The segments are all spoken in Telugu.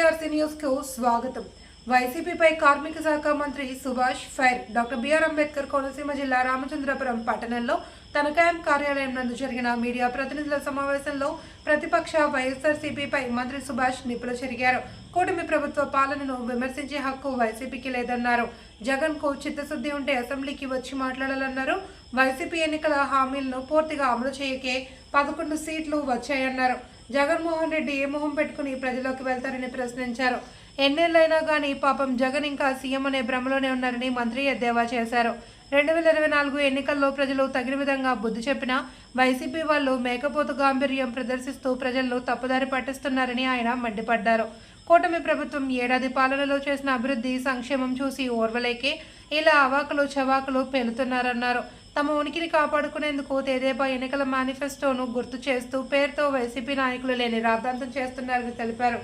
బీఆర్సీ న్యూస్ కు స్వాగతం. వైసీపీపై కార్మిక శాఖ మంత్రి Subhash fire. Doctor BR Ambedkar Konaseema జిల్లా రామచంద్రపురం పట్టణంలో తన క్యాంప్ కార్యాలయం నందు జరిగిన మీడియా ప్రతినిధుల సమావేశంలో ప్రతిపక్ష వైఎస్ఆర్సీపీపై మంత్రి సుభాష్ నిప్పులు చెరిగారు. కూటమి ప్రభుత్వ పాలనను విమర్శించే హక్కు వైసీపీకి లేదన్నారు. జగన్ కు చిత్తశుద్ధి ఉంటే అసెంబ్లీకి వచ్చి మాట్లాడాలన్నారు. వైసీపీ ఎన్నికల హామీలను పూర్తిగా అమలు చేయకే 11 సీట్లు వచ్చాయన్నారు. జగన్మోహన్ రెడ్డి ఏ మొహం పెట్టుకుని ప్రజల్లోకి వెళ్తారని ప్రశ్నించారు. ఎన్నేళ్లైనా కానీ పాపం జగన్ ఇంకా సీఎం అనే భ్రమలోనే ఉన్నారని మంత్రి ఎద్దేవా చేశారు. 2024 ఎన్నికల్లో ప్రజలు తగిన విధంగా బుద్ధి చెప్పినా వైసీపీ వాళ్ళు మేకపోతు గాంభీర్యం ప్రదర్శిస్తూ ప్రజలను తప్పుదారి పట్టిస్తున్నారని ఆయన మండిపడ్డారు. కూటమి ప్రభుత్వం ఏడాది పాలనలో చేసిన అభివృద్ధి సంక్షేమం చూసి ఓర్వలేకే ఇలా అవాకులు చవాకులు పేలుతున్నారన్నారు. తమ ఉనికిని కాపాడుకునేందుకు తెదేపా ఎన్నికల మేనిఫెస్టోను గుర్తు చేస్తూ పేరుతో వైసీపీ నాయకులు లేని రాద్ధాంతం చేస్తున్నారని తెలిపారు.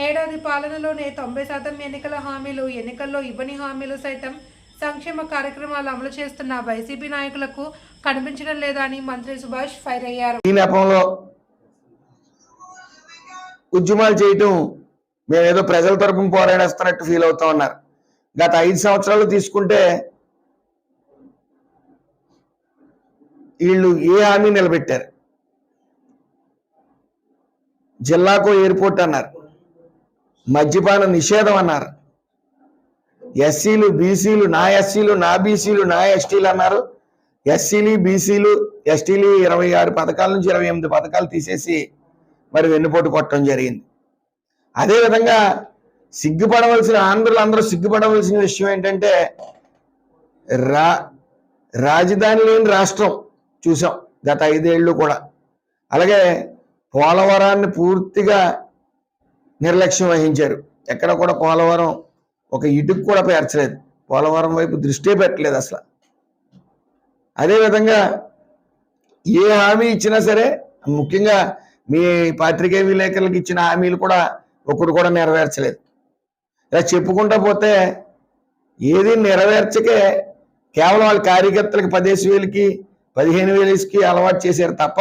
ఏడాది పాలనలోనే 90% ఎన్నికల హామీలు, ఎన్నికల్లో ఇవ్వని హామీలు సైతం సంక్షేమ కార్యక్రమాలు అమలు చేస్తున్న వైసీపీ నాయకులకు కనిపించడం లేదా అని మంత్రి సుభాష్ ఫైర్ అయ్యారు. ఈ నేపథ్యంలో ఉద్యమాలు చేయటం మేమేదో ప్రజల తరపున పోరాడేస్తున్నట్టు ఫీల్ అవుతా ఉన్నారు. గత 5 సంవత్సరాలు తీసుకుంటే వీళ్ళు ఏ హామీ నిలబెట్టారు? జిల్లాకు ఎయిర్పోర్ట్ అన్నారు, మద్యపాన నిషేధం అన్నారు, ఎస్సీలు బీసీలు నా ఎస్సీలు నా బీసీలు నా ఎస్టీలు అన్నారు. ఎస్సీలు బీసీలు ఎస్టీలు 26 పథకాల నుంచి 28 పథకాలు తీసేసి మరి వెన్నుపోటు కొట్టడం జరిగింది. అదేవిధంగా ఆంధ్రులందరూ సిగ్గుపడవలసిన విషయం ఏంటంటే రాజధాని లేని రాష్ట్రం చూసాం గత 5 ఏళ్ళు కూడా. అలాగే పోలవరాన్ని పూర్తిగా నిర్లక్ష్యం వహించారు. ఎక్కడ కూడా పోలవరం ఒక ఇటుకు కూడా పేర్చలేదు, పోలవరం వైపు దృష్టి పెట్టలేదు అసలు. అదేవిధంగా ఏ హామీ ఇచ్చినా సరే, ముఖ్యంగా మీ పాత్రికేయ విలేకరులకు ఇచ్చిన హామీలు కూడా ఒకటి కూడా నెరవేర్చలేదు. ఇలా చెప్పుకుంటా పోతే ఏది నెరవేర్చకే కేవలం వాళ్ళ కార్యకర్తలకు 10,000కి 15,000కి అలవాటు చేశారు తప్ప,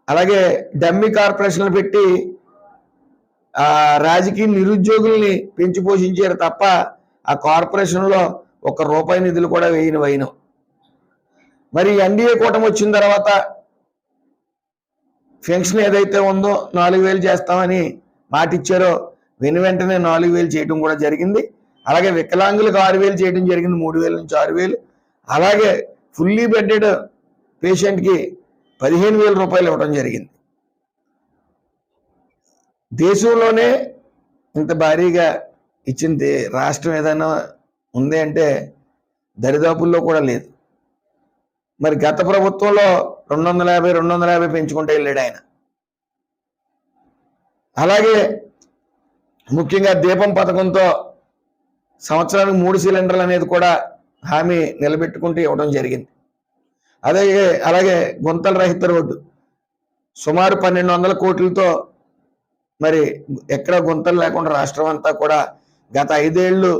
అలాగే డమ్మీ కార్పొరేషన్లు పెట్టి రాజకీయ నిరుద్యోగుల్ని పెంచి పోషించారు తప్ప ఆ కార్పొరేషన్లో ₹1 నిధులు కూడా వేయను. మరి ఎన్డీఏ కూటమి వచ్చిన తర్వాత పెన్షన్ ఏదైతే ఉందో 4,000 చేస్తామని మాట ఇచ్చారో వెంటనే 4,000 చేయడం కూడా జరిగింది. అలాగే వికలాంగులకు 6,000 చేయడం జరిగింది, 3,000 నుంచి 6,000. అలాగే ఫుల్లీ బెడ్డెడ్ పేషెంట్కి ₹15,000 ఇవ్వడం జరిగింది. దేశంలోనే ఇంత భారీగా ఇచ్చింది రాష్ట్రం ఏదైనా ఉంది అంటే దరిదాపుల్లో కూడా లేదు. మరి గత ప్రభుత్వంలో 250 పెంచుకుంటూ వెళ్ళాడు ఆయన. అలాగే ముఖ్యంగా దీపం పథకంతో సంవత్సరానికి 3 సిలిండర్లు అనేది కూడా హామీ నిలబెట్టుకుంటూ ఇవ్వడం జరిగింది. అలాగే గుంతల రహిత రోడ్డు సుమారు 1,200 కోట్లతో మరి ఎక్కడ గుంతలు లేకుండా రాష్ట్రం అంతా కూడా గత 5 ఏళ్ళు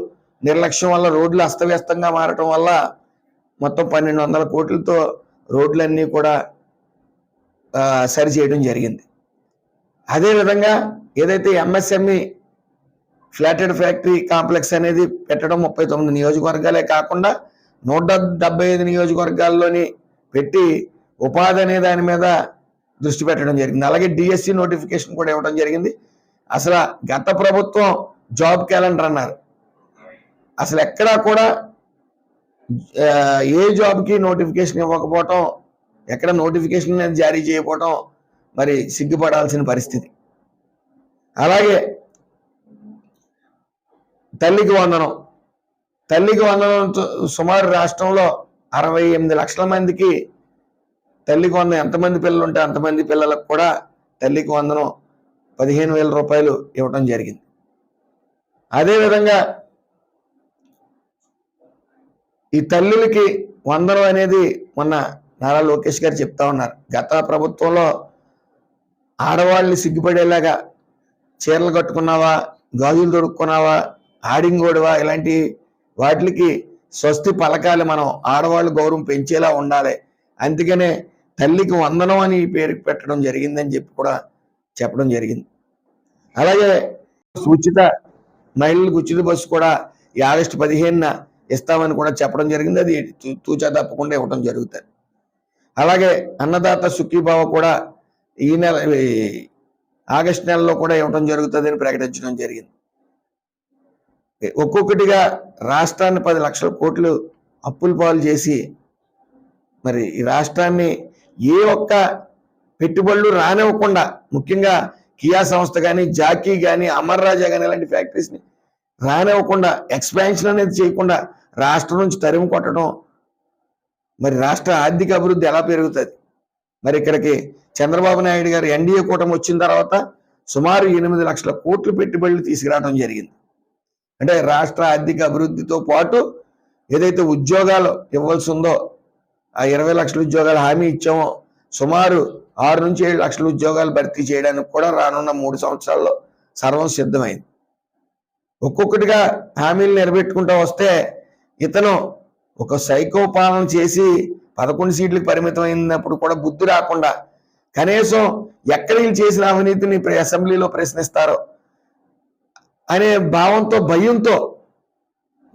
నిర్లక్ష్యం వల్ల రోడ్లు అస్తవ్యస్తంగా మారటం వల్ల మొత్తం 1,200 కోట్లతో రోడ్లన్నీ కూడా సరి చేయడం జరిగింది. అదేవిధంగా ఏదైతే ఎంఎస్ఎంఈ ఫ్లాటెడ్ ఫ్యాక్టరీ కాంప్లెక్స్ అనేది పెట్టడం 39 నియోజకవర్గాలే కాకుండా 175 నియోజకవర్గాల్లోని పెట్టి ఉపాధి అనే దాని మీద దృష్టి పెట్టడం జరిగింది. అలాగే డిఎస్సి నోటిఫికేషన్ కూడా ఇవ్వడం జరిగింది. అసలు గత ప్రభుత్వం జాబ్ క్యాలెండర్ అన్నారు, అసలు ఎక్కడా కూడా ఏ జాబ్కి నోటిఫికేషన్ ఇవ్వకపోవటం, ఎక్కడ నోటిఫికేషన్ అనేది జారీ చేయకపోవటం మరి సిగ్గుపడాల్సిన పరిస్థితి. అలాగే తల్లికి వందనం సుమారు రాష్ట్రంలో 68 లక్షల మందికి తల్లికి వందనం, ఎంతమంది పిల్లలు ఉంటే అంతమంది పిల్లలకు కూడా తల్లికి వందనం ₹15,000 ఇవ్వటం జరిగింది. అదేవిధంగా ఈ తల్లులకి వందనం అనేది మొన్న నారా లోకేష్ గారు చెప్తా ఉన్నారు. గత ప్రభుత్వంలో ఆడవాళ్ళని సిగ్గుపడేలాగా చీరలు కట్టుకున్నావా, గాజులు దొరుకున్నావా, ఆడింగోడువా, ఇలాంటి వాటికి స్వస్తి పలకాలి, మనం ఆడవాళ్ళు గౌరవం పెంచేలా ఉండాలి, అందుకనే తల్లికి వందనం అని పేరు పెట్టడం జరిగిందని చెప్పి కూడా చెప్పడం జరిగింది. అలాగే ఉచిత మహిళలకు ఉచిత బస్సు కూడా ఈ ఆగస్టు 15న ఇస్తామని కూడా చెప్పడం జరిగింది. అది తూచా తప్పకుండా ఇవ్వడం జరుగుతుంది. అలాగే అన్నదాత సుఖీభావ కూడా ఈ నెల ఆగస్టు నెలలో కూడా ఇవ్వడం జరుగుతుందని ప్రకటించడం జరిగింది. ఒక్కొక్కటిగా రాష్ట్రాన్ని 10 లక్షల కోట్లు అప్పుల పాలు చేసి మరి ఈ రాష్ట్రాన్ని ఏ ఒక్క పెట్టుబడులు రానివ్వకుండా, ముఖ్యంగా కియా సంస్థ కానీ, జాకీ కానీ, అమర్ రాజా కానీ ఇలాంటి ఫ్యాక్టరీస్ని రానివ్వకుండా, ఎక్స్పాన్షన్ అనేది చేయకుండా రాష్ట్రం నుంచి తరిమి కొట్టడం, మరి రాష్ట్ర ఆర్థిక అభివృద్ధి ఎలా పెరుగుతుంది? మరి ఇక్కడికి చంద్రబాబు నాయుడు గారు ఎన్డీఏ కూటమి వచ్చిన తర్వాత సుమారు 8 లక్షల కోట్లు పెట్టుబడులు తీసుకురావడం జరిగింది. అంటే రాష్ట్ర ఆర్థిక అభివృద్ధితో పాటు ఏదైతే ఉద్యోగాలు ఇవ్వాల్సి ఉందో ఆ 20 లక్షల ఉద్యోగాలు హామీ ఇచ్చామో సుమారు 6 నుంచి 7 లక్షల ఉద్యోగాలు భర్తీ చేయడానికి కూడా రానున్న 3 సంవత్సరాల్లో సర్వం సిద్ధమైంది. ఒక్కొక్కటిగా హామీలు నిలబెట్టుకుంటూ వస్తే ఇతను ఒక సైకో పాలన చేసి 11 సీట్లకు పరిమితం అయినప్పుడు కూడా బుద్ధి రాకుండా కనీసం ఎక్కడ వీళ్ళు చేసిన అవినీతిని అసెంబ్లీలో ప్రశ్నిస్తారో అనే భావంతో, భయంతో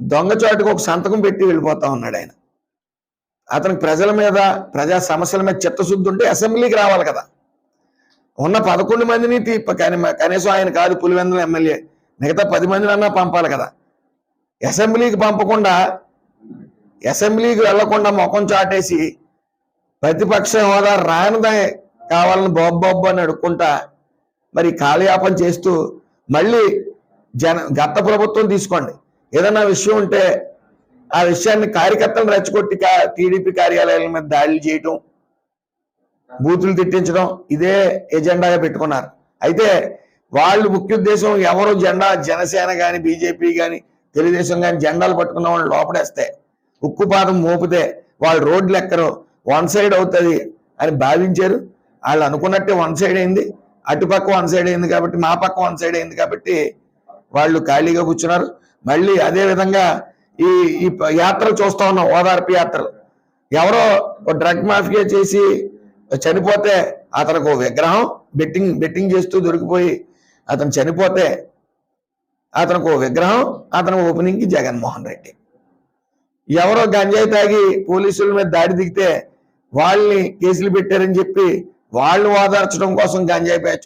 దొంగచాటుకు ఒక సంతకం పెట్టి వెళ్ళిపోతా ఉన్నాడు ఆయన. అతనికి ప్రజల మీద, ప్రజా సమస్యల మీద చిత్తశుద్ధి ఉంటే అసెంబ్లీకి రావాలి కదా. ఉన్న 11 మందిని కనీసం ఆయన కాదు పులివెందుల ఎమ్మెల్యే, మిగతా 10 మందిని అన్నా పంపాలి కదా. అసెంబ్లీకి పంపకుండా, అసెంబ్లీకి వెళ్లకుండా ముఖం చాటేసి ప్రతిపక్ష హోదా రానిదే కావాలని బాబ్బు అని అడుక్కుంటా మరి కాలయాపన చేస్తూ మళ్ళీ గత ప్రభుత్వం తీసుకోండి, ఏదన్నా విషయం ఉంటే ఆ విషయాన్ని కార్యకర్తలను రెచ్చగొట్టి టీడీపీ కార్యాలయాల మీద దాడులు చేయటం, బూతులు తిట్టించడం ఇదే ఎజెండాగా పెట్టుకున్నారు. అయితే వాళ్ళు ముఖ్య ఉద్దేశం ఎవరు జనసేన కానీ, బీజేపీ కానీ, తెలుగుదేశం కానీ జెండాలు పట్టుకున్న వాళ్ళు లోపడేస్తే, ఉక్కుపాదం మోపితే వాళ్ళు రోడ్లు ఎక్కరు, 1 సైడ్ అవుతుంది అని భావించారు. వాళ్ళు అనుకున్నట్టే 1 సైడ్ అయింది, అటుపక్క 1 సైడ్ అయింది కాబట్టి, మా పక్క 1 సైడ్ అయింది కాబట్టి వాళ్ళు ఖాళీగా కూర్చున్నారు. మళ్ళీ అదే విధంగా ఈ యాత్రలు చూస్తా ఉన్నాం, ఓదార్పు యాత్రలు. ఎవరో డ్రగ్ మాఫియా చేసి చనిపోతే అతనికి ఒక విగ్రహం, బెట్టింగ్ చేస్తూ దొరికిపోయి అతను చనిపోతే అతనికి ఒక విగ్రహం, అతని ఓపెనింగ్కి జగన్మోహన్ రెడ్డి. ఎవరో గంజాయి తాగి పోలీసుల మీద దాడి దిగితే వాళ్ళని కేసులు పెట్టారని చెప్పి వాళ్ళు ఓదార్చడం కోసం గంజాయి బ్యాచ్